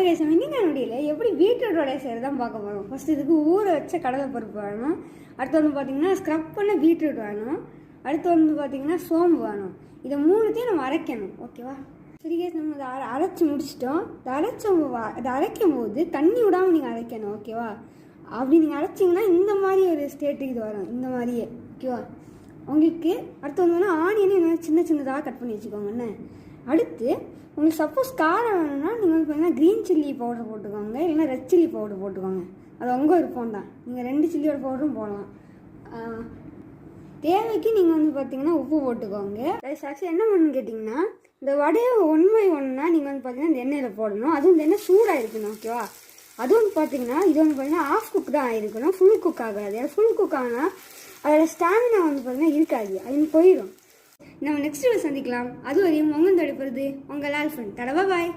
Case இன்னைக்கு நொடியில் எப்படி பீட்ரூட் வடை செய்கிறதான் பார்க்க போகிறோம். ஃபஸ்ட்டு இதுக்கு ஊற வச்ச கடலைப்பருப்பு வேணும். அடுத்து வந்து பார்த்திங்கன்னா ஸ்க்ரப் பண்ண பீட்ரூட் வேணும். அடுத்து வந்து பார்த்திங்கன்னா சோம்பு வேணும். இதை மூணுத்தையும் நம்ம அரைக்கணும். ஓகேவா? சரி கேஸ், நம்ம இதை அரைச்சி முடிச்சிட்டோம். இதை அரைக்கும் போது தண்ணி விடாமல் நீங்கள் அரைக்கணும். ஓகேவா? அப்படி நீங்கள் அரைச்சிங்கன்னா இந்த மாதிரி ஒரு ஸ்டேட்டுக்கு இது வரும், இந்த மாதிரியே. ஓகேவா? உங்களுக்கு அடுத்து வந்து ஆனியனை இந்த மாதிரி சின்ன சின்னதாக கட் பண்ணி வச்சுக்கோங்கண்ணே. அடுத்து உங்களுக்கு சப்போஸ் காரம் வேணும்னா நீங்கள் வந்து பார்த்தீங்கன்னா க்ரீன் சில்லி பவுடர் போட்டுக்கோங்க, இல்லைன்னா ரெட் சில்லி பவுடர் போட்டுக்கோங்க. அது உங்கள் விருப்பம் தான். நீங்கள் 2 சில்லியோட பவுடரும் போடலாம். தேவைக்கு நீங்கள் வந்து பார்த்தீங்கன்னா உப்பு போட்டுக்கோங்க. ஆக்சுவலி என்ன பண்ணுன்னு கேட்டிங்கன்னா, இந்த வடையை 1 by 1 நீங்கள் வந்து பார்த்தீங்கன்னா இந்த எண்ணெயில் போடணும். அதுவும் இந்த எண்ணெய் சூடாக இருக்கணும். ஓகேவா? அதுவும் வந்து பார்த்தீங்கன்னா இது வந்து பார்த்தீங்கன்னா ஆஃப் குக் தான் ஆகிருக்கணும், ஃபுல் குக் ஆகாது. ஃபுல் குக் ஆனால் அதோட ஸ்டாமினா வந்து பார்த்தீங்கன்னா இருக்காது, அது போயிடும். நம்ம நெக்ஸ்ட் சந்திக்கலாம். அது வரையும் உங்கள் தடுப்புறது உங்கள் லால் ஃப்ரெண்ட். தடவை பாய்.